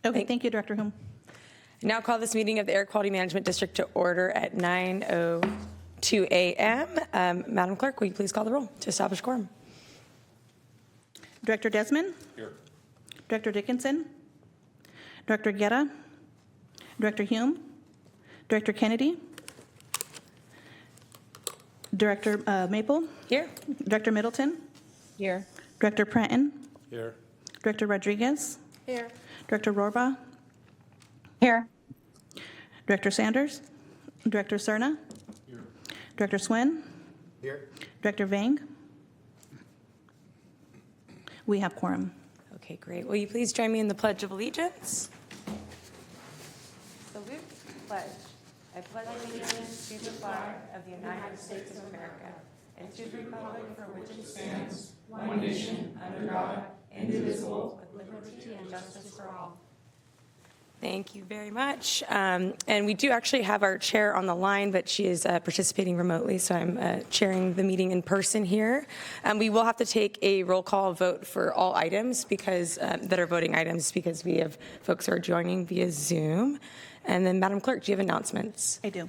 Okay, thank you, Director Hume. Now call this meeting of the Air Quality Management District to order at 9:02 a.m. Madam Clerk, will you please call the roll to establish quorum? Director Desmond? Here. Director Dickinson? Director Guerra? Director Hume? Director Kennedy? Director Maple? Here. Director Middleton? Here. Director Pranton? Here. Director Rodriguez? Here. Director Rohrbaugh? Here. Director Sanders? Director Cerna? Here. Director Swin? Here. Director Vang? We have quorum. Okay, great. Will you please join me in the Pledge of Allegiance? Salute, pledge. I pledge allegiance to the flag of the United States of America and to the republic for which it stands, one nation, under God, indivisible, with liberty and justice for all. Thank you very much. And we do actually have our chair on the line, but she is participating remotely, so I'm chairing the meeting in person here. We will have to take a roll call vote for all items because that are voting items because we have folks who are joining via Zoom. And then, Madam Clerk, do you have announcements? I do.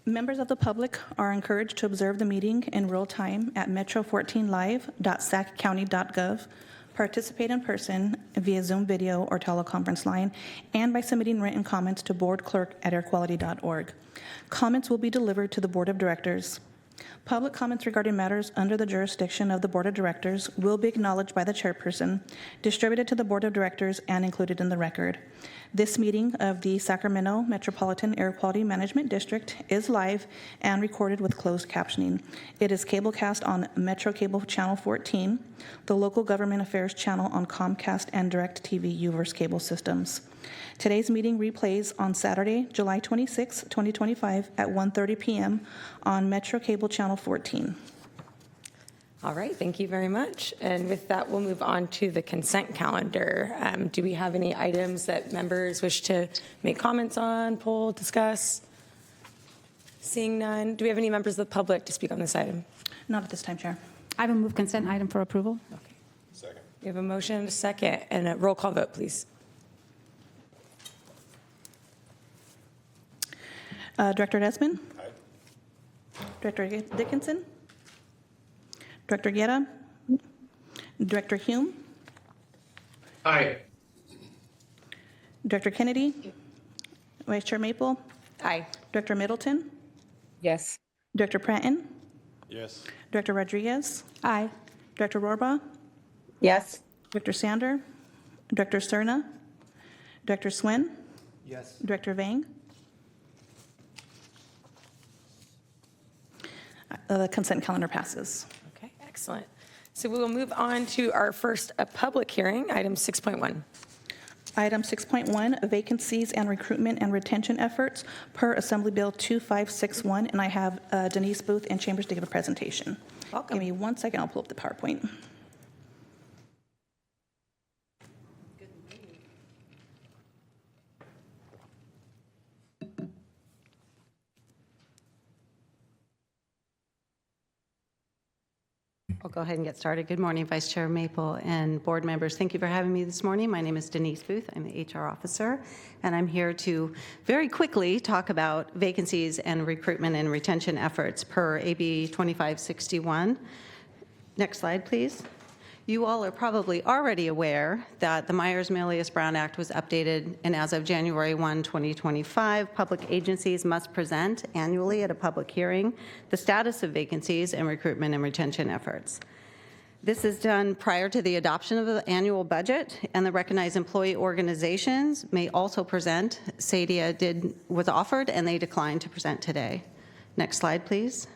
Members of the public are encouraged to observe the meeting in real time at metro14live.saccounty.gov, participate in person via Zoom video or teleconference line, and by submitting written comments to boardclerk@airquality.org. Comments will be delivered to the Board of Directors. Public comments regarding matters under the jurisdiction of the Board of Directors will be acknowledged by the chairperson, distributed to the Board of Directors, and included in the record. This meeting of the Sacramento Metropolitan Air Quality Management District is live and recorded with closed captioning. It is cablecast on Metro Cable Channel 14, the Local Government Affairs channel on Comcast and DirecTV U-verse cable systems. Today's meeting replays on Saturday, July 26, 2025 at 1:30 p.m. on Metro Cable Channel 14. All right, thank you very much. And with that, we'll move on to the consent calendar. Do we have any items that members wish to make comments on, poll, discuss? Seeing none, do we have any members of the public to speak on this item? Not at this time, Chair. I will move consent item for approval. Okay. Second. We have a motion and a second, and a roll call vote, please. Director Desmond? Aye. Director Dickinson? Director Guerra? Director Hume? Aye. Director Kennedy? Vice Chair Maple? Aye. Director Middleton? Yes. Director Pranton? Yes. Director Rodriguez? Aye. Director Rohrbaugh? Yes. Director Sander? Director Cerna? Director Swin? Yes. Director Vang? The consent calendar passes. Okay, excellent. So we will move on to our first public hearing, item 6.1. Item 6.1, vacancies and recruitment and retention efforts per Assembly Bill 2561, and I have Denise Booth in chambers to give a presentation. Welcome. Give me 1 second, I'll pull up the PowerPoint. I'll go ahead and get started. Good morning, Vice Chair Maple and board members. Thank you for having me this morning. My name is Denise Booth. I'm the HR officer, and I'm here to very quickly talk about vacancies and recruitment and retention efforts per AB 2561. Next slide, please. You all are probably already aware that the Myers-Milius-Brown Act was updated, and as of January 1, 2025, public agencies must present annually at a public hearing the status of vacancies and recruitment and retention efforts. This is done prior to the adoption of the annual budget, and the recognized employee organizations may also present. SADIA was offered, and they declined to present today. Next slide, please.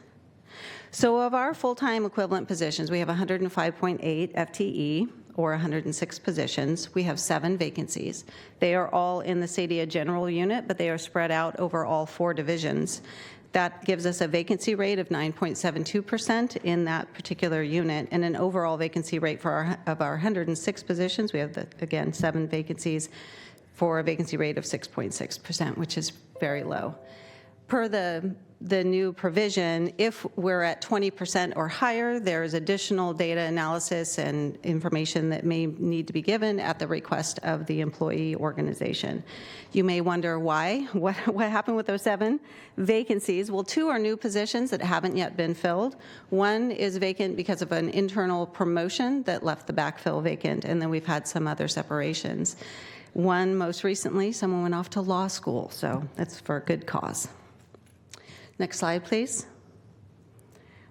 So of our full-time equivalent positions, we have 105.8 FTE, or 106 positions. We have 7 vacancies. They are all in the SADIA general unit, but they are spread out over all 4 divisions. That gives us a vacancy rate of 9.72% in that particular unit, and an overall vacancy rate for our 106 positions. We have, again, 7 vacancies for a vacancy rate of 6.6%, which is very low. Per the the new provision, if we're at 20% or higher, there's additional data analysis and information that may need to be given at the request of the employee organization. You may wonder why. What happened with those 7 vacancies? Well, 2 are new positions that haven't yet been filled. 1 is vacant because of an internal promotion that left the backfill vacant, and then we've had some other separations. 1, most recently, someone went off to law school, so that's for a good cause. Next slide, please.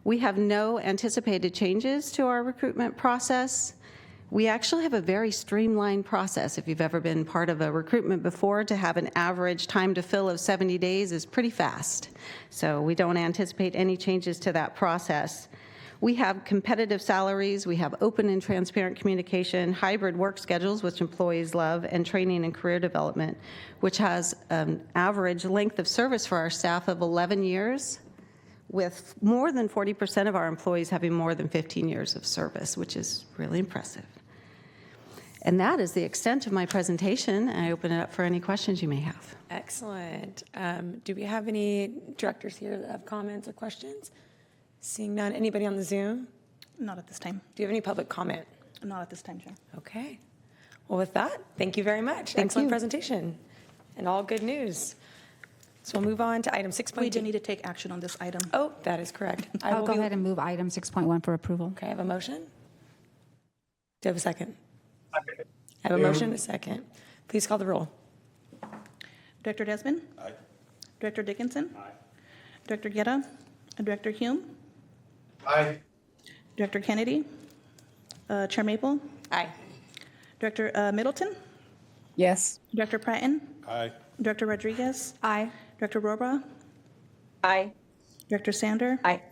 We have no anticipated changes to our recruitment process. We actually have a very streamlined process. If you've ever been part of a recruitment before, to have an average time to fill of 70 days is pretty fast. So we don't anticipate any changes to that process. We have competitive salaries, we have open and transparent communication, hybrid work schedules, which employees love, and training and career development, which has an average length of service for our staff of 11 years, with more than 40% of our employees having more than 15 years of service, which is really impressive. And that is the extent of my presentation. I open it up for any questions you may have. Excellent. Do we have any directors here that have comments or questions? Seeing none. Anybody on the Zoom? Not at this time. Do you have any public comment? Not at this time, Chair. Okay. Well, with that, thank you very much. Thank Excellent you. presentation and all good news. So we'll move on to item 6.2. We do need to take action on this item. Oh, that is correct. I'll go ahead and move item 6.1 for approval. Okay, I have a motion. Do I have a second? I have a motion and a second. Please call the roll. Director Desmond? Aye. Director Dickinson? Aye. Director Guerra? Director Hume? Aye. Director Kennedy? Chair Maple? Aye. Director Middleton? Yes. Director Pratton? Aye. Director Rodriguez? Aye. Director Rohra? Aye. Director Sander? Aye.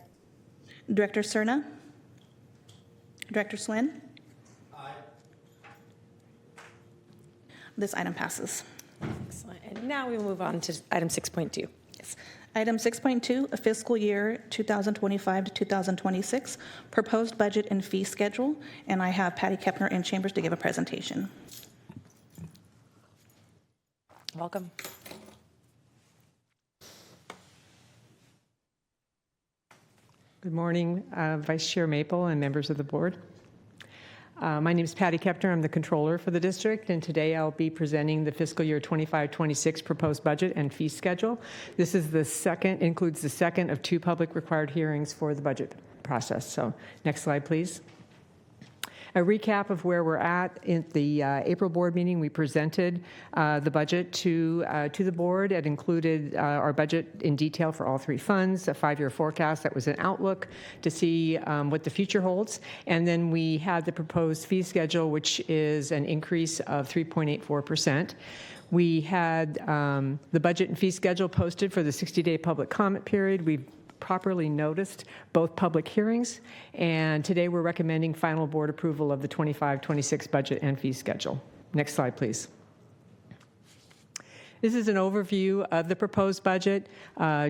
Director Cerna? Director Swin? Aye. This item passes. Excellent. And now we will move on to item 6.2. Yes. Item 6.2, a fiscal year 2025 to 2026, proposed budget and fee schedule. And I have Patty Kepner in chambers to give a presentation. Welcome. Good morning, Vice Chair Maple and members of the board. My name is Patty Kepner. I'm the controller for the district, and today I'll be presenting the fiscal year 25-26 proposed budget and fee schedule. This is the second, includes the second of 2 public required hearings for the budget process. So next slide, please. A recap of where we're at. In the April board meeting, we presented the budget to the board. It included our budget in detail for all 3 funds, a 5-year forecast that was an outlook to see what the future holds. And then we had the proposed fee schedule, which is an increase of 3.84%. We had the budget and fee schedule posted for the 60-day public comment period. We've properly noticed both public hearings, and today we're recommending final board approval of the 25-26 budget and fee schedule. Next slide, please. This is an overview of the proposed budget,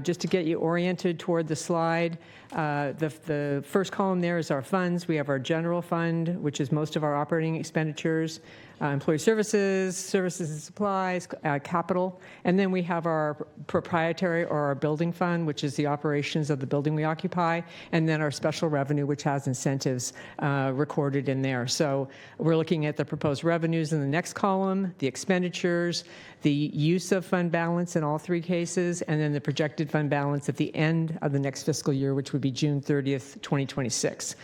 just to get you oriented toward the slide. The first column there is our funds. We have our general fund, which is most of our operating expenditures, employee services and supplies, capital, and then we have our proprietary or our building fund, which is the operations of the building we occupy, and then our special revenue, which has incentives recorded in there. So we're looking at the proposed revenues in the next column, the expenditures, the use of fund balance in all 3 cases, and then the projected fund balance at the end of the next fiscal year, which would be June 30th, 2026.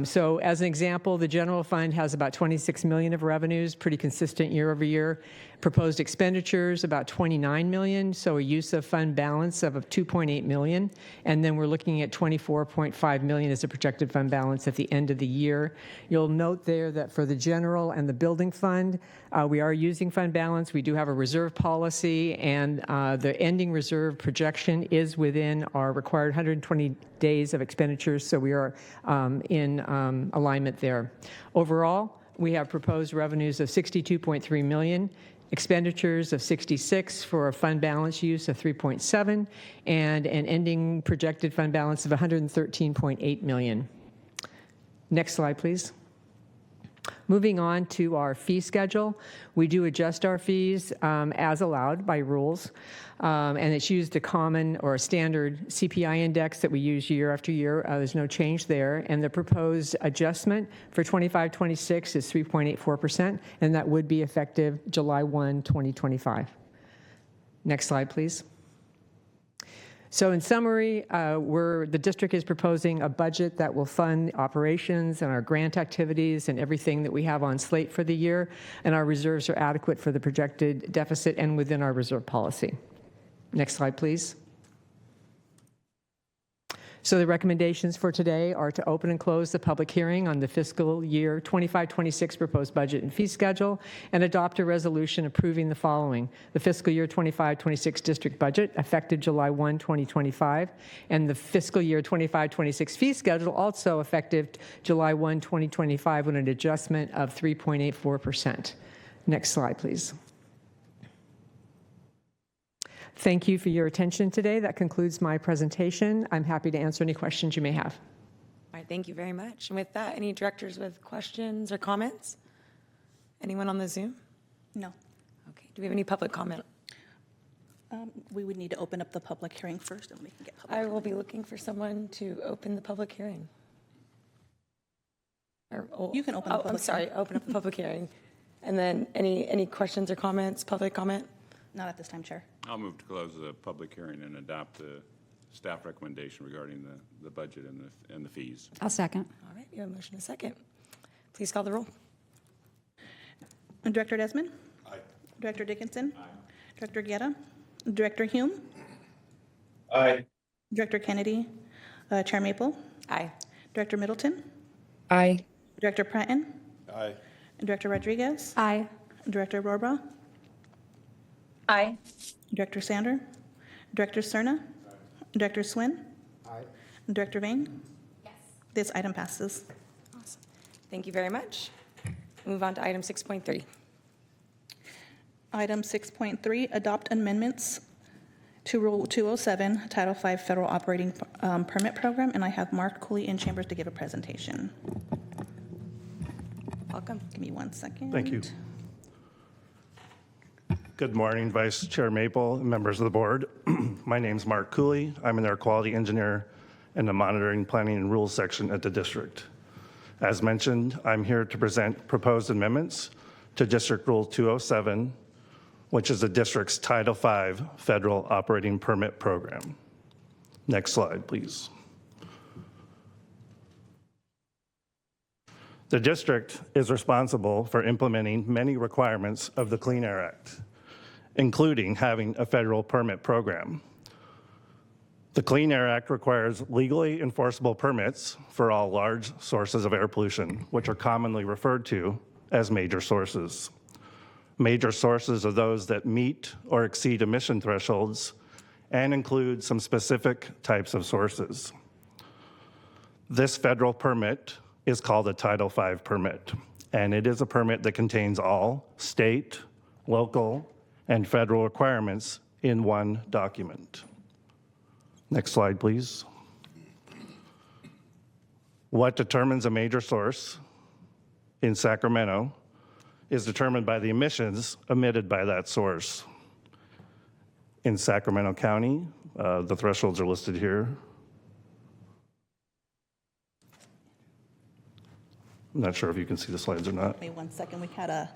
So as an example, the general fund has about $26 million of revenues, pretty consistent year over year. Proposed expenditures, about $29 million, so a use of fund balance of $2.8 million. And then we're looking at $24.5 million as a projected fund balance at the end of the year. You'll note there that for the general and the building fund, we are using fund balance. We do have a reserve policy, and the ending reserve projection is within our required 120 days of expenditures, so we are in alignment there. Overall, we have proposed revenues of $62.3 million, expenditures of $66 for a fund balance use of $3.7, and an ending projected fund balance of $113.8 million. Next slide, please. Moving on to our fee schedule, we do adjust our fees as allowed by rules, and it's used a common or a standard CPI index that we use year after year. There's no change there, and the proposed adjustment for 25-26 is 3.84%, and that would be effective July 1, 2025. Next slide, please. So in summary, the district is proposing a budget that will fund operations and our grant activities and everything that we have on slate for the year, and our reserves are adequate for the projected deficit and within our reserve policy. Next slide, please. So the recommendations for today are to open and close the public hearing on the fiscal year 25-26 proposed budget and fee schedule and adopt a resolution approving the following: the fiscal year 25-26 district budget effective July 1, 2025, and the fiscal year 25-26 fee schedule also effective July 1, 2025 with an adjustment of 3.84%. Next slide, please. Thank you for your attention today. That concludes my presentation. I'm happy to answer any questions you may have. All right, thank you very much. And with that, any directors with questions or comments? Anyone on the Zoom? No. Okay, do we have any public comment? We would need to open up the public hearing first, and we can get public. I will be looking for someone to open the public hearing. You can open the public I'm sorry, open up the public hearing. And then any questions or comments, public comment? Not at this time, Chair. I'll move to close the public hearing and adopt the staff recommendation regarding the budget and the fees. I'll second. All right, you have a motion and a second. Please call the roll. Director Desmond? Aye. Director Dickinson? Aye. Director Guerra? Director Hume? Aye. Director Kennedy? Chair Maple? Aye. Director Middleton? Aye. Director Pratton? Aye. Director Rodriguez? Aye. Director Rohrbach? Aye. Director Sander? Director Cerna? Director Swin? Aye. Director Vang? Yes. This item passes. Awesome. Thank you very much. Move on to item 6.3. Item 6.3, adopt amendments to Rule 207, Title V Federal Operating Permit Program, and I have Mark Cooley in chambers to give a presentation. Welcome. Give me 1 second. Thank you. Good morning, Vice Chair Maple and members of the board. My name's Mark Cooley. I'm an air quality engineer in the Monitoring, Planning, and Rules section at the district. As mentioned, I'm here to present proposed amendments to District Rule 207, which is the district's Title V Federal Operating Permit Program. Next slide, please. The district is responsible for implementing many requirements of the Clean Air Act, including having a federal permit program. The Clean Air Act requires legally enforceable permits for all large sources of air pollution, which are commonly referred to as major sources. Major sources are those that meet or exceed emission thresholds and include some specific types of sources. This federal permit is called a Title V permit, and it is a permit that contains all state, local, and federal requirements in one document. Next slide, please. What determines a major source in Sacramento is determined by the emissions emitted by that source. In Sacramento County, the thresholds are listed here. I'm not sure if you can see the slides or not. Wait 1 second, we had a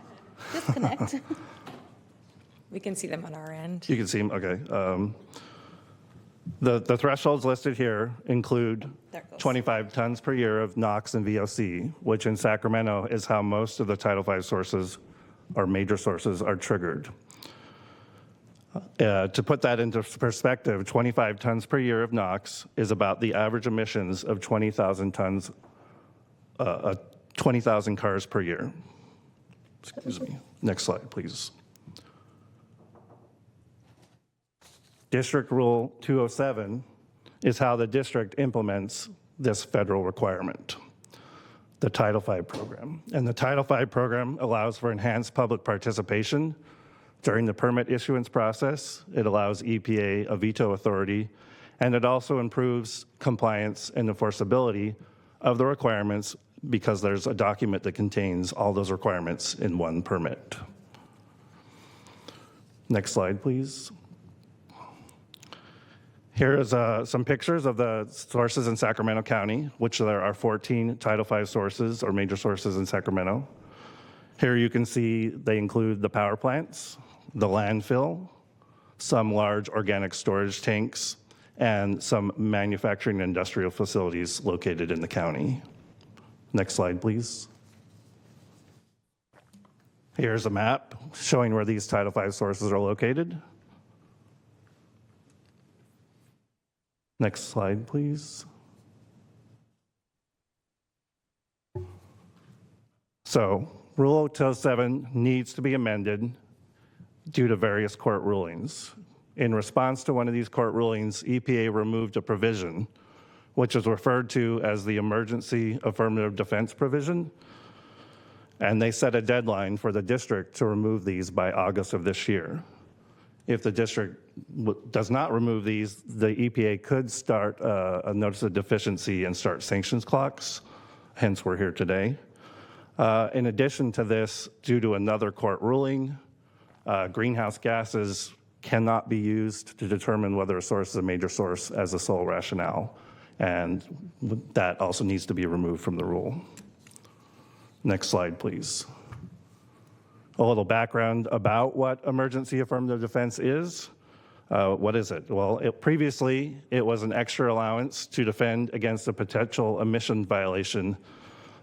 disconnect. We can see them on our end. You can see them, okay. The thresholds listed here include There it goes. 25 tons per year of NOx and VOC, which in Sacramento is how most of the Title V sources or major sources are triggered. To put that into perspective, 25 tons per year of NOx is about the average emissions of 20,000 tons, 20,000 cars per year. Excuse me. Next slide, please. District Rule 207 is how the district implements this federal requirement, the Title V program. And the Title V program allows for enhanced public participation during the permit issuance process. It allows EPA a veto authority, and it also improves compliance and enforceability of the requirements because there's a document that contains all those requirements in one permit. Next slide, please. Here is some pictures of the sources in Sacramento County, which there are 14 Title V sources or major sources in Sacramento. Here you can see they include the power plants, the landfill, some large organic storage tanks, and some manufacturing and industrial facilities located in the county. Next slide, please. Here's a map showing where these Title V sources are located. Next slide, please. So, Rule 207 needs to be amended due to various court rulings. In response to one of these court rulings, EPA removed a provision, which is referred to as the emergency affirmative defense provision, and they set a deadline for the district to remove these by August of this year. If the district does not remove these, the EPA could start a notice of deficiency and start sanctions clocks, hence we're here today. In addition to this, due to another court ruling, greenhouse gases cannot be used to determine whether a source is a major source as a sole rationale, and that also needs to be removed from the rule. Next slide, please. A little background about what emergency affirmative defense is. What is it? Well, previously, it was an extra allowance to defend against a potential emission violation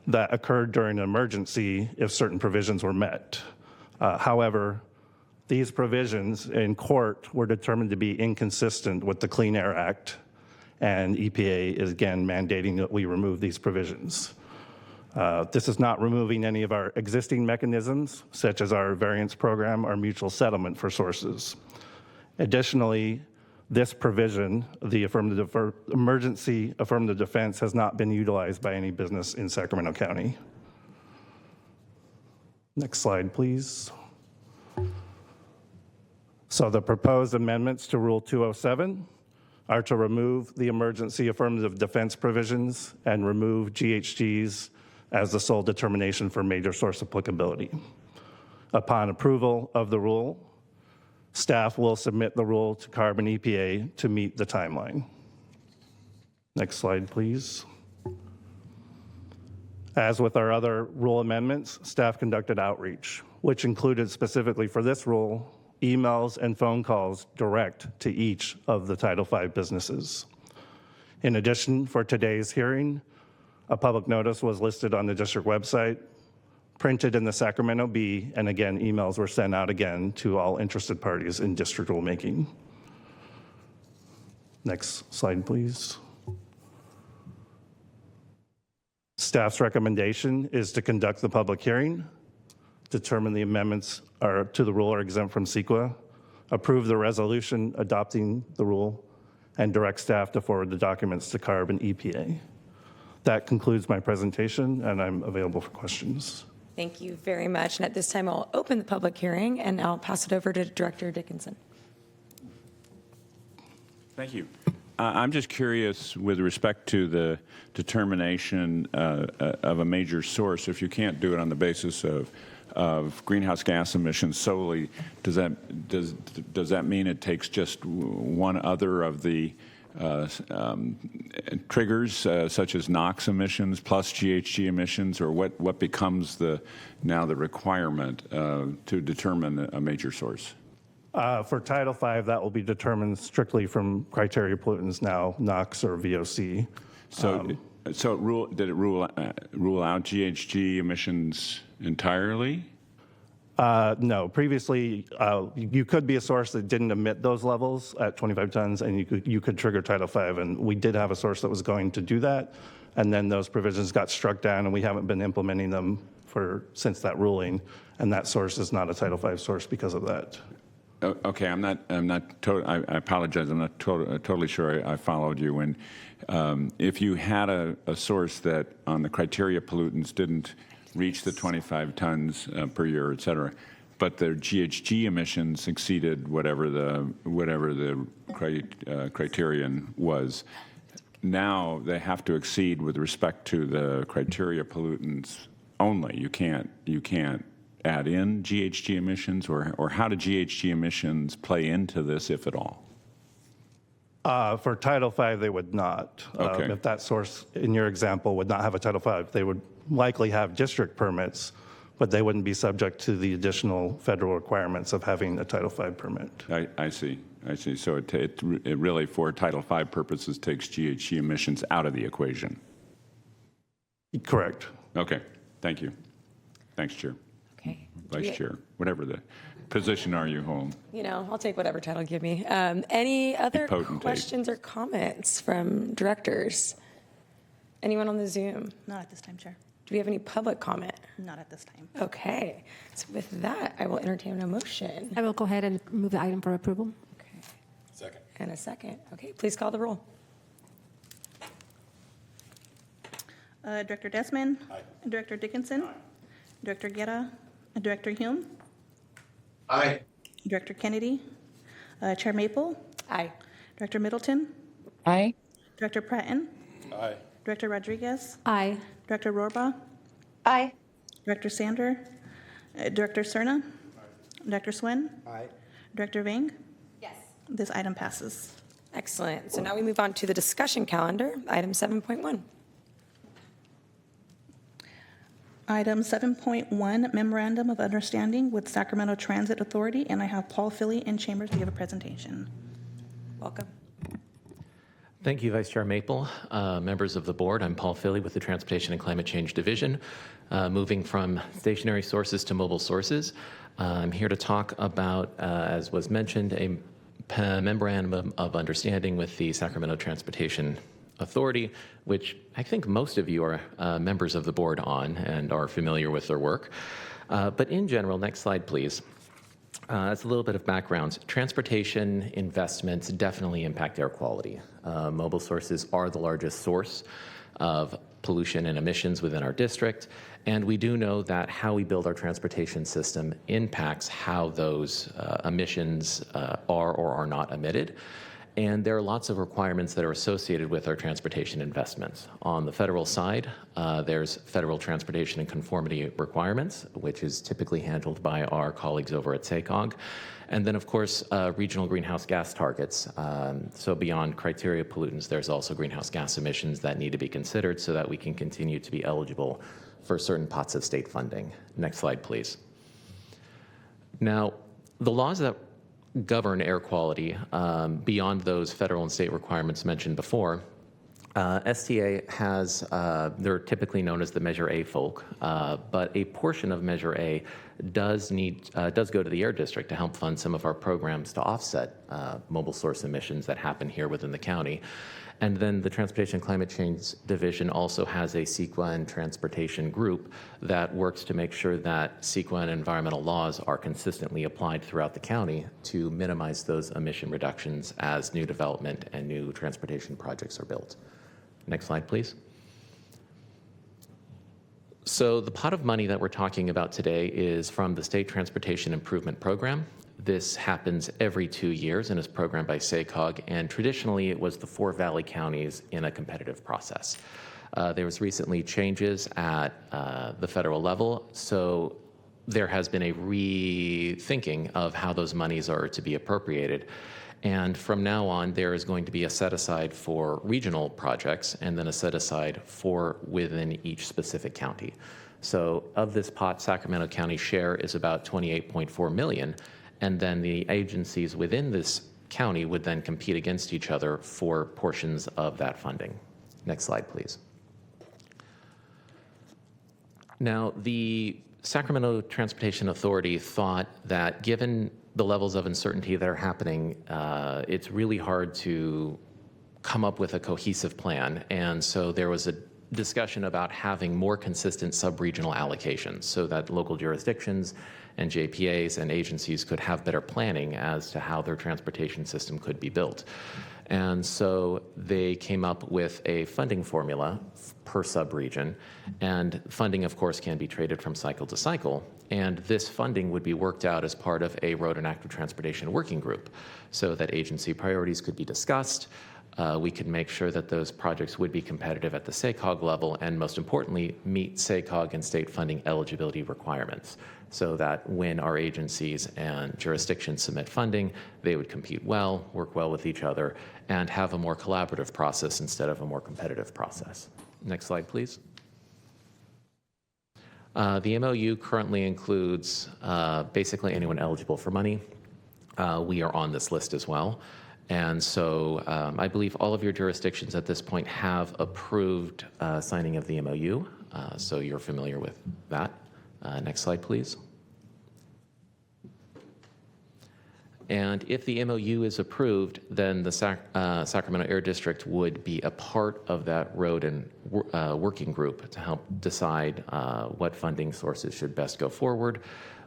that occurred during an emergency if certain provisions were met. However, these provisions in court were determined to be inconsistent with the Clean Air Act, and EPA is again mandating that we remove these provisions. This is not removing any of our existing mechanisms, such as our variance program or mutual settlement for sources. Additionally, this provision, the emergency affirmative defense, has not been utilized by any business in Sacramento County. Next slide, please. So the proposed amendments to Rule 207 are to remove the emergency affirmative defense provisions and remove GHGs as the sole determination for major source applicability. Upon approval of the rule, staff will submit the rule to CARB and EPA to meet the timeline. Next slide, please. As with our other rule amendments, staff conducted outreach, which included specifically for this rule, emails and phone calls direct to each of the Title V businesses. In addition, for today's hearing, a public notice was listed on the district website, printed in the Sacramento Bee, and again, emails were sent out again to all interested parties in district rulemaking. Next slide, please. Staff's recommendation is to conduct the public hearing, determine the amendments to the rule are exempt from CEQA, approve the resolution adopting the rule, and direct staff to forward the documents to CARB and EPA. That concludes my presentation, and I'm available for questions. Thank you very much. And at this time, I'll open the public hearing, and I'll pass it over to Director Dickinson. Thank you. I'm just curious with respect to the determination of a major source. If you can't do it on the basis of greenhouse gas emissions solely, does that mean it takes just one other of the triggers, such as NOx emissions plus GHG emissions, or what becomes now the requirement to determine a major source? For Title V, that will be determined strictly from criteria pollutants now, NOx or VOC. So, did it rule out GHG emissions entirely? No. Previously, you could be a source that didn't emit those levels at 25 tons, and you could trigger Title V. And we did have a source that was going to do that, and then those provisions got struck down, and we haven't been implementing them since that ruling. And that source is not a Title V source because of that. Okay, I apologize. I'm not totally sure I followed you. When if you had a source that on the criteria pollutants didn't reach the 25 tons per year, et cetera, but their GHG emissions exceeded whatever the criterion was, now they have to exceed with respect to the criteria pollutants only. You can't add in GHG emissions, or how do GHG emissions play into this, if at all? For Title V, they would not. Okay. If that source, in your example, would not have a Title V, they would likely have district permits, but they wouldn't be subject to the additional federal requirements of having a Title V permit. I see. So it really, for Title V purposes, takes GHG emissions out of the equation. Correct. Okay, thank you. Thanks, Chair. Okay. Vice Chair, whatever the position are you hold. You know, I'll take whatever title you give me. Any other Potentate. questions or comments from directors? Anyone on the Zoom? Not at this time, Chair. Do we have any public comment? Not at this time. Okay. So with that, I will entertain a motion. I will go ahead and move the item for approval. Okay. Second. And a second. Okay, please call the roll. Director Desmond? Aye. Director Dickinson? Aye. Director Guerra? Director Hume? Aye. Director Kennedy? Chair Maple? Aye. Director Middleton? Aye. Director Pratton? Aye. Director Rodriguez? Aye. Director Rohrbaugh? Aye. Director Sander? Director Cerna? Dr. Swin? Aye. Director Vang? Yes. This item passes. Excellent. So now we move on to the discussion calendar, item 7.1. Item 7.1, Memorandum of Understanding with Sacramento Transit Authority, and I have Paul Philly in chambers to give a presentation. Welcome. Thank you, Vice Chair Maple. Members of the board, I'm Paul Philly with the Transportation and Climate Change Division, moving from stationary sources to mobile sources. I'm here to talk about, as was mentioned, a memorandum of understanding with the Sacramento Transportation Authority, which I think most of you are members of the board on and are familiar with their work. But in general, next slide, please. As a little bit of background, transportation investments definitely impact air quality. Mobile sources are the largest source of pollution and emissions within our district, and we do know that how we build our transportation system impacts how those emissions are or are not emitted. And there are lots of requirements that are associated with our transportation investments. On the federal side, there's federal transportation and conformity requirements, which is typically handled by our colleagues over at SACOG. And then, of course, regional greenhouse gas targets. So beyond criteria pollutants, there's also greenhouse gas emissions that need to be considered so that we can continue to be eligible for certain pots of state funding. Next slide, please. Now, the laws that govern air quality beyond those federal and state requirements mentioned before. STA has, they're typically known as the Measure A folk, but a portion of Measure A does go to the Air District to help fund some of our programs to offset mobile source emissions that happen here within the county. And then the Transportation and Climate Change Division also has a CEQA and transportation group that works to make sure that CEQA and environmental laws are consistently applied throughout the county to minimize those emission reductions as new development and new transportation projects are built. Next slide, please. So the pot of money that we're talking about today is from the State Transportation Improvement Program. This happens every 2 years and is programmed by SACOG, and traditionally it was the 4 Valley counties in a competitive process. There was recently changes at the federal level, so there has been a rethinking of how those monies are to be appropriated. And from now on, there is going to be a set aside for regional projects and then a set aside for within each specific county. So of this pot, Sacramento County share is about $28.4 million. And then the agencies within this county would then compete against each other for portions of that funding. Next slide, please. Now, the Sacramento Transportation Authority thought that given the levels of uncertainty that are happening, it's really hard to come up with a cohesive plan. And so there was a discussion about having more consistent sub-regional allocations so that local jurisdictions and JPAs and agencies could have better planning as to how their transportation system could be built. And so they came up with a funding formula per sub-region, and funding, of course, can be traded from cycle to cycle. And this funding would be worked out as part of a road and active transportation working group so that agency priorities could be discussed, we could make sure that those projects would be competitive at the SACOG level and, most importantly, meet SACOG and state funding eligibility requirements, so that when our agencies and jurisdictions submit funding, they would compete well, work well with each other, and have a more collaborative process instead of a more competitive process. Next slide, please. The MOU currently includes basically anyone eligible for money. We are on this list as well. And so I believe all of your jurisdictions at this point have approved signing of the MOU, so you're familiar with that. Next slide, please. And if the MOU is approved, then the Sacramento Air District would be a part of that road and working group to help decide what funding sources should best go forward.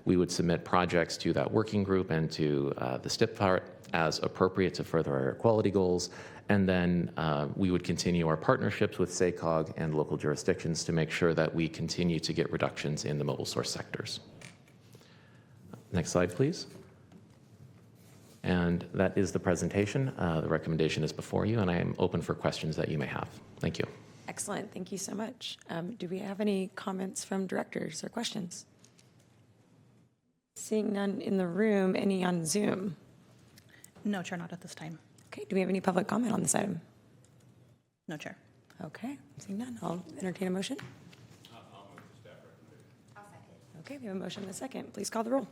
We would submit projects to that working group and to the STIP part as appropriate to further our air quality goals. And then we would continue our partnerships with SACOG and local jurisdictions to make sure that we continue to get reductions in the mobile source sectors. Next slide, please. And that is the presentation. The recommendation is before you, and I am open for questions that you may have. Thank you. Excellent. Thank you so much. Do we have any comments from directors or questions? Seeing none in the room, any on Zoom? No, Chair, not at this time. Okay, do we have any public comment on this item? No, Chair. Okay, seeing none, I'll entertain a motion. Okay, we have a motion and a second. Please call the roll.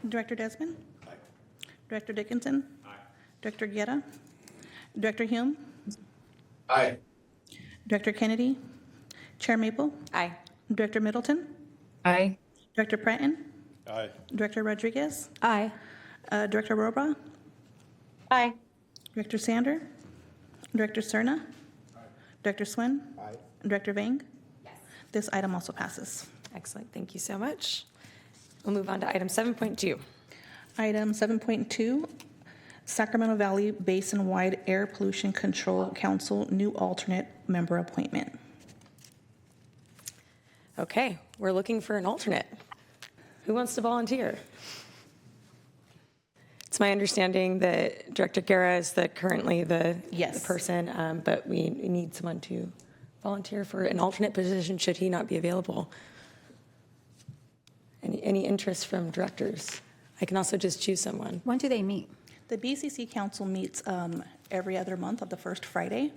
Director Desmond? Aye. Director Dickinson? Aye. Director Guerra? Director Hume? Aye. Director Kennedy? Chair Maple? Aye. Director Middleton? Aye. Director Pratton? Aye. Director Rodriguez? Aye. Director Roba? Aye. Director Sander? Director Cerna? Aye. Director Swin? Aye. Director Vang? Yes. This item also passes. Excellent, thank you so much. We'll move on to item 7.2. Item 7.2, Sacramento Valley Basin-wide Air Pollution Control Council new alternate member appointment. Okay, we're looking for an alternate. Who wants to volunteer? It's my understanding that Director Guerra is currently the Yes. person, but we need someone to volunteer for an alternate position should he not be available. Any interest from directors? I can also just choose someone. When do they meet? The BCC Council meets every other month on the first Friday.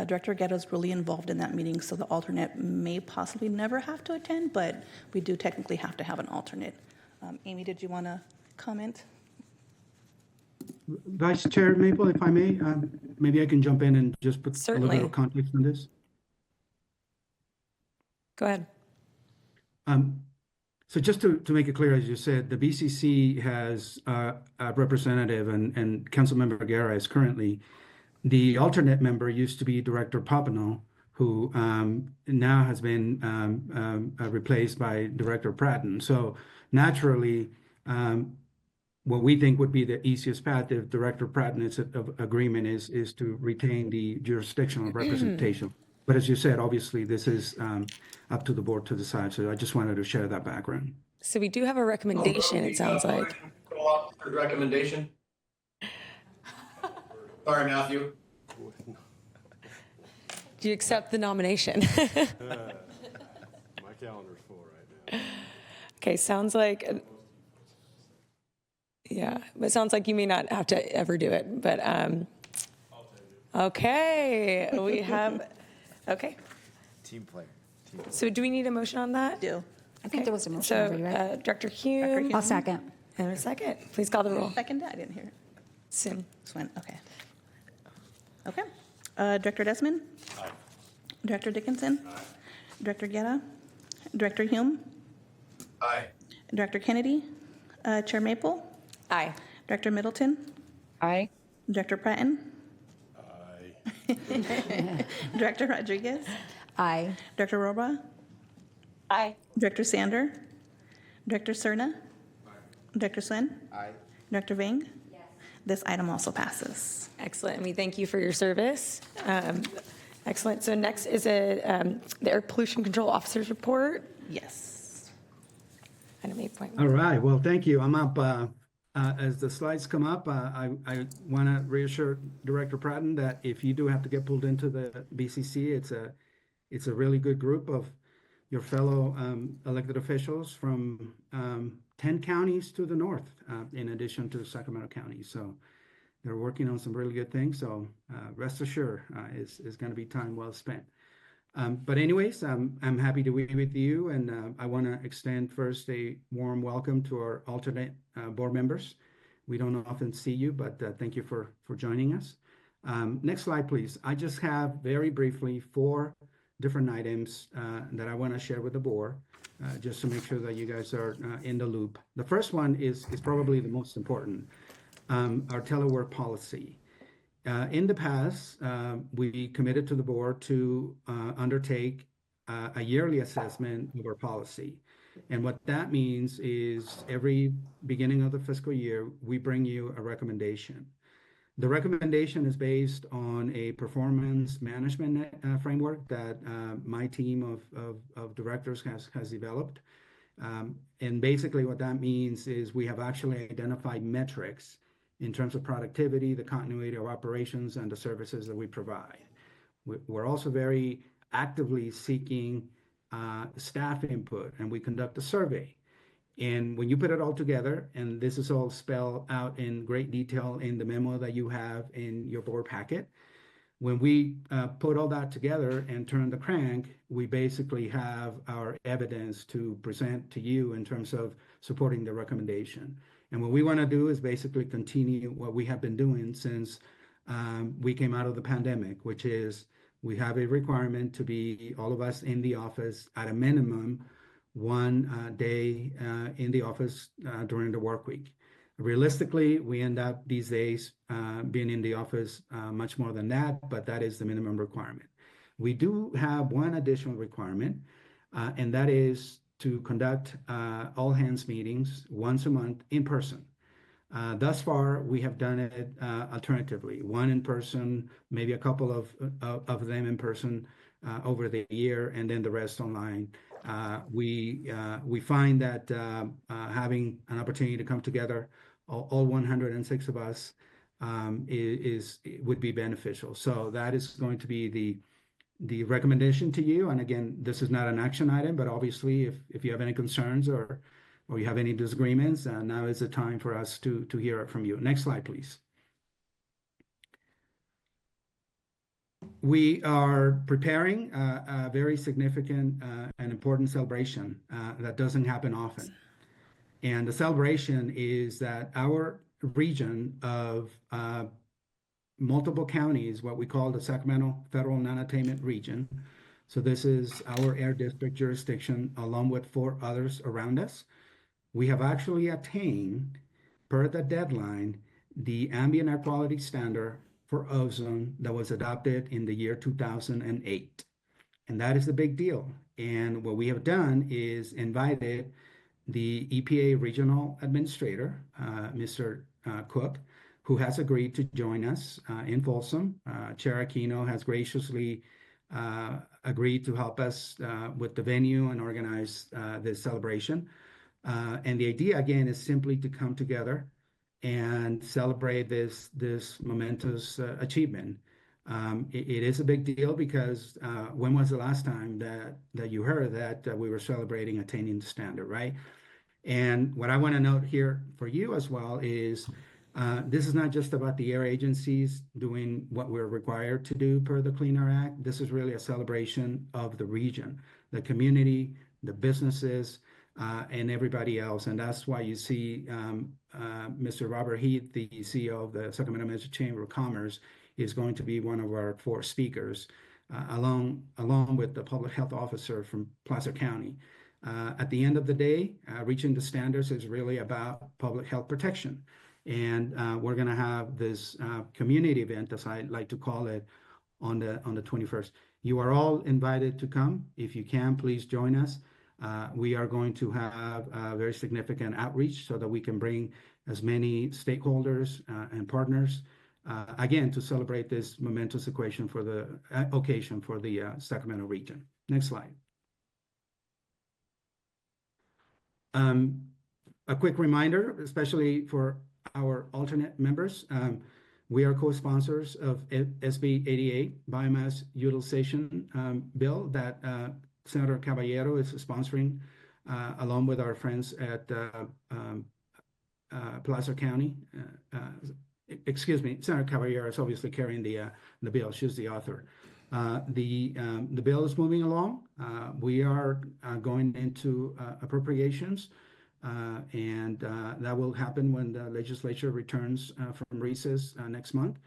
Director Guerra is really involved in that meeting, so the alternate may possibly never have to attend, but we do technically have to have an alternate. Amy, did you want to comment? Vice Chair Maple, if I may, maybe I can jump in and just put a Certainly. little bit of context on this. Go ahead. So just to make it clear, as you said, the BCC has a representative, and Councilmember Guerra is currently. The alternate member used to be Director Papineau, who now has been replaced by Director Pratton. So naturally, what we think would be the easiest path if Director Pratton is of agreement is to retain the jurisdictional representation. But as you said, obviously, this is up to the board to decide. So I just wanted to share that background. So we do have a recommendation, it sounds like. Recommendation. Sorry, Matthew. Do you accept the nomination? My calendar's full right now. Okay, sounds like, yeah, it sounds like you may not have to ever do it, but, okay, we have, okay. Team player. So do we need a motion on that? Do. I think there was a motion So, already, right? Director Hume. I'll second. And a second. Please call the roll. Second, I didn't hear it. Sim. Swin, okay. Okay. Director Desmond? Aye. Director Dickinson? Aye. Director Guerra? Director Hume? Aye. Director Kennedy? Chair Maple? Aye. Director Middleton? Aye. Director Pratton? Aye. Director Rodriguez? Aye. Director Roba? Aye. Director Sander? Director Cerna? Director Swin? Aye. Director Vang? Yes. This item also passes. Excellent, and we thank you for your service. Excellent. So next is the Air Pollution Control Officer's Report. Yes. Item 8.1. All right. Well, thank you. I'm up As the slides come up, I want to reassure Director Pratton that if you do have to get pulled into the BCC, it's a really good group of your fellow elected officials from 10 counties to the north, in addition to Sacramento County. So they're working on some really good things. So rest assured, is going to be time well spent. But anyways, I'm happy to be with you, and I want to extend first a warm welcome to our alternate board members. We don't often see you, but thank you for joining us. Next slide, please. I just have very briefly 4 different items that I want to share with the board, just to make sure that you guys are in the loop. The first one is probably the most important, our telework policy. In the past, we committed to the board to undertake a yearly assessment of our policy. And what that means is every beginning of the fiscal year, we bring you a recommendation. The recommendation is based on a performance management framework that my team of directors has developed. And basically what that means is we have actually identified metrics in terms of productivity, the continuity of operations, and the services that we provide. We're also very actively seeking staff input, and we conduct a survey. And when you put it all together, and this is all spelled out in great detail in the memo that you have in your board packet, when we put all that together and turn the crank, we basically have our evidence to present to you in terms of supporting the recommendation. And what we want to do is basically continue what we have been doing since we came out of the pandemic, which is we have a requirement to be all of us in the office at a minimum 1 day in the office during the work week. Realistically, we end up these days being in the office much more than that, but that is the minimum requirement. We do have one additional requirement, and that is to conduct all hands meetings once a month in person. Thus far, we have done it alternatively, one in person, maybe a couple of them in person over the year, and then the rest online. We find that having an opportunity to come together, all 106 of us, would be beneficial. So that is going to be the recommendation to you. And again, this is not an action item, but obviously if you have any concerns or you have any disagreements, now is the time for us to hear it from you. Next slide, please. We are preparing a very significant and important celebration that doesn't happen often. And the celebration is that our region of multiple counties, what we call the Sacramento Federal Non-Attainment Region. So this is our air district jurisdiction along with 4 others around us. We have actually attained, per the deadline, the ambient air quality standard for ozone that was adopted in the year 2008. And that is the big deal. And what we have done is invited the EPA regional administrator, Mr. Cook, who has agreed to join us in Folsom. Chair Aquino has graciously agreed to help us with the venue and organize this celebration. And the idea, again, is simply to come together and celebrate this momentous achievement. It is a big deal because when was the last time that you heard that we were celebrating attaining the standard, right? And what I want to note here for you as well is this is not just about the air agencies doing what we're required to do per the Clean Air Act. This is really a celebration of the region, the community, the businesses, and everybody else. And that's why you see Mr. Robert Heath, the CEO of the Sacramento Metro Chamber of Commerce, is going to be one of our 4 speakers, along with the public health officer from Placer County. At the end of the day, reaching the standards is really about public health protection. And we're going to have this community event, as I like to call it, on the 21st. You are all invited to come. If you can, please join us. We are going to have a very significant outreach so that we can bring as many stakeholders and partners, again, to celebrate this momentous occasion for the Sacramento region. Next slide. A quick reminder, especially for our alternate members, we are co-sponsors of SB 88 biomass utilization bill that Senator Caballero is sponsoring along with our friends at Placer County. Excuse me, Senator Caballero is obviously carrying the bill. She's the author. The bill is moving along. We are going into appropriations, and that will happen when the legislature returns from recess next month.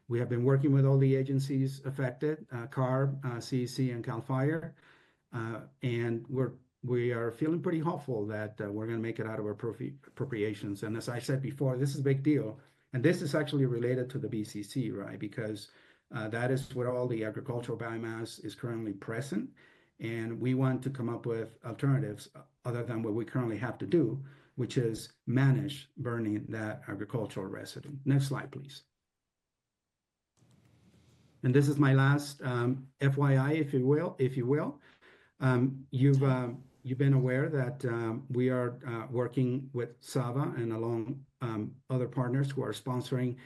We have been working with all the agencies affected, CARB, CEC, and CAL FIRE, and we are feeling pretty hopeful that we're going to make it out of our appropriations. And as I said before, this is a big deal. And this is actually related to the BCC, right? Because that is where all the agricultural biomass is currently present. And we want to come up with alternatives other than what we currently have to do, which is manage burning that agricultural residue. Next slide, please. And this is my last FYI, if you will. You've been aware that we are working with SAVA and along other partners who are sponsoring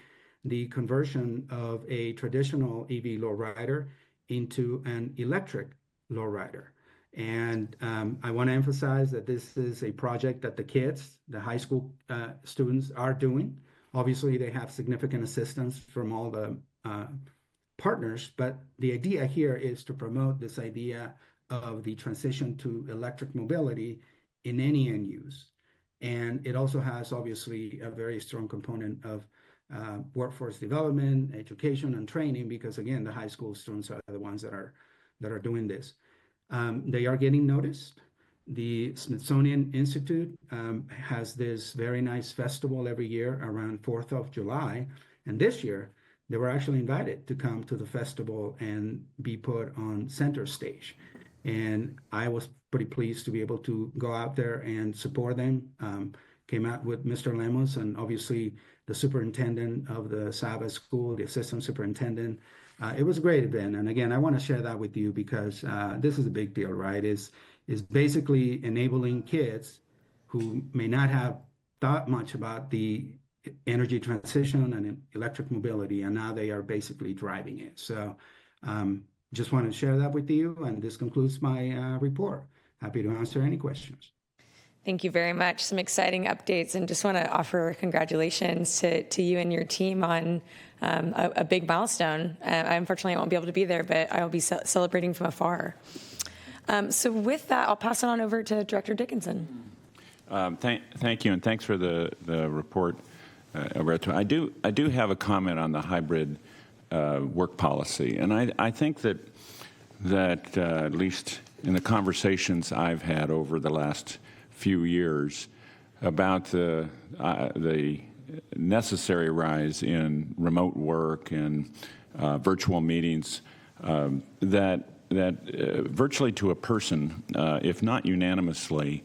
the conversion of a traditional EV lowrider into an electric lowrider. And I want to emphasize that this is a project that the kids, the high school students, are doing. Obviously, they have significant assistance from all the partners, but the idea here is to promote this idea of the transition to electric mobility in any end use. And it also has obviously a very strong component of workforce development, education, and training, because again, the high school students are the ones that are doing this. They are getting noticed. The Smithsonian Institute has this very nice festival every year around 4th of July. And this year, they were actually invited to come to the festival and be put on center stage. And I was pretty pleased to be able to go out there and support them. Came out with Mr. Lemos and obviously the superintendent of the Sabbath school, the assistant superintendent. It was a great event. And again, I want to share that with you because this is a big deal, right? Is basically enabling kids who may not have thought much about the energy transition and electric mobility, and now they are basically driving it. So just want to share that with you, and this concludes my report. Happy to answer any questions. Thank you very much. Some exciting updates, and just want to offer congratulations to you and your team on a big milestone. I unfortunately won't be able to be there, but I will be celebrating from afar. So with that, I'll pass it on over to Director Dickinson. Thank you, and thanks for the report, Alberto. I do have a comment on the hybrid work policy, and I think that at least in the conversations I've had over the last few years about the necessary rise in remote work and virtual meetings, that virtually to a person, if not unanimously,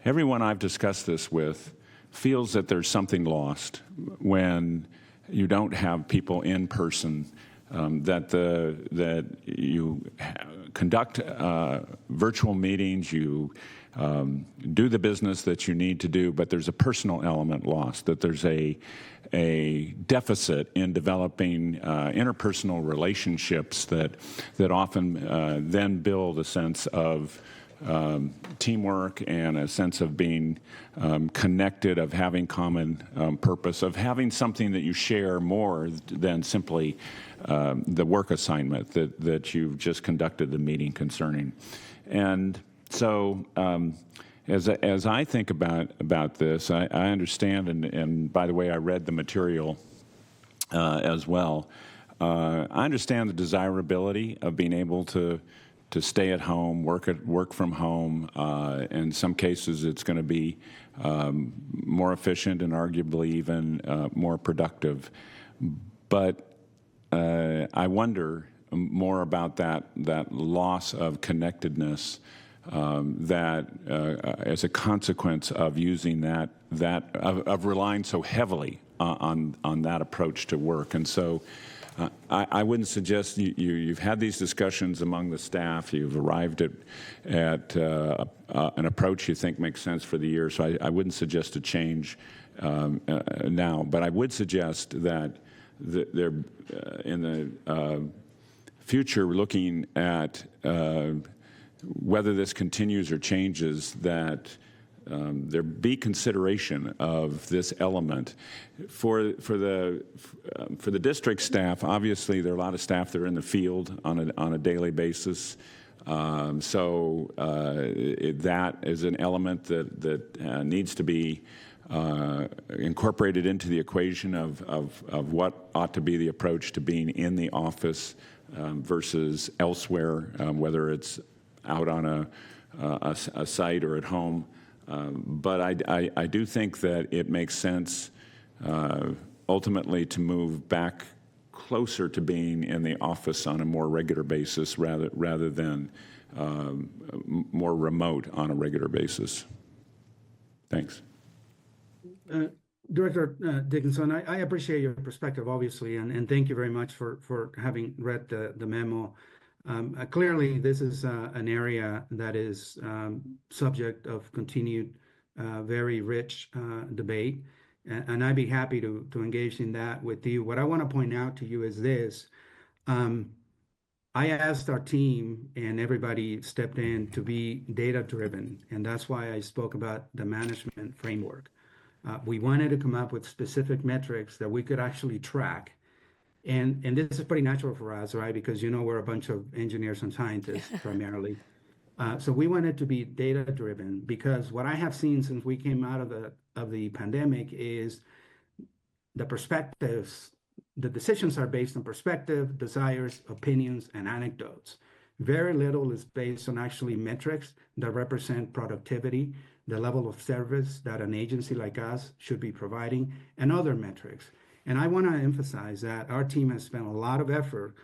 everyone I've discussed this with feels that there's something lost when you don't have people in person, that you conduct virtual meetings, you do the business that you need to do, but there's a personal element lost, that there's a deficit in developing interpersonal relationships that often then build a sense of teamwork and a sense of being connected, of having common purpose, of having something that you share more than simply the work assignment that you've just conducted the meeting concerning. And so as I think about this, I understand, and by the way, I read the material as well. I understand the desirability of being able to stay at home, work from home. In some cases, it's going to be more efficient and arguably even more productive. But I wonder more about that loss of connectedness that as a consequence of using of relying so heavily on that approach to work. And so I wouldn't suggest you've had these discussions among the staff. You've arrived at an approach you think makes sense for the year. So I wouldn't suggest a change now. But I would suggest that there, in the future, looking at whether this continues or changes, that there be consideration of this element for the district staff. Obviously, there are a lot of staff that are in the field on a daily basis. So that is an element that needs to be incorporated into the equation of what ought to be the approach to being in the office versus elsewhere, whether it's out on a site or at home. But I do think that it makes sense ultimately to move back closer to being in the office on a more regular basis rather than more remote on a regular basis. Thanks. Director Dickinson, I appreciate your perspective, obviously, and thank you very much for having read the memo. Clearly, this is an area that is subject of continued very rich debate, and I'd be happy to engage in that with you. What I want to point out to you is this. I asked our team, and everybody stepped in, to be data-driven, and that's why I spoke about the management framework. We wanted to come up with specific metrics that we could actually track. And this is pretty natural for us, right? Because, we're a bunch of engineers and scientists primarily. So we wanted to be data-driven, because what I have seen since we came out of the pandemic is the perspectives, the decisions are based on perspective, desires, opinions, and anecdotes. Very little is based on actually metrics that represent productivity, the level of service that an agency like us should be providing, and other metrics. And I want to emphasize that our team has spent a lot of effort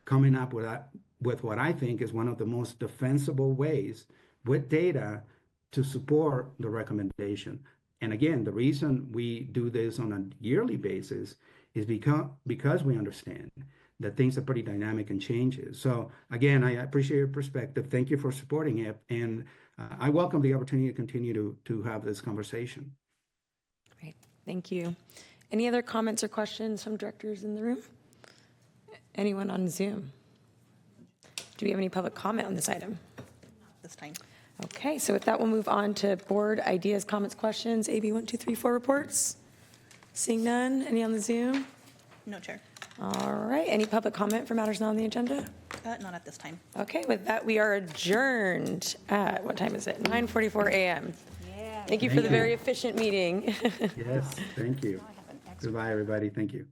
coming up with what I think is one of the most defensible ways with data to support the recommendation. And again, the reason we do this on a yearly basis is because we understand that things are pretty dynamic and changes. So again, I appreciate your perspective. Thank you for supporting it. And I welcome the opportunity to continue to have this conversation. Great, thank you. Any other comments or questions from directors in the room? Anyone on Zoom? Do we have any public comment on this item? This time. Okay, so with that, we'll move on to board ideas, comments, questions, AB 1234 reports. Seeing none, any on the Zoom? No, Chair. All right, any public comment for matters not on the agenda? Not at this time. Okay, with that, we are adjourned at, what time is it? 9:44 a.m. Thank you for the very efficient meeting. Yes, thank you. Goodbye, everybody. Thank you.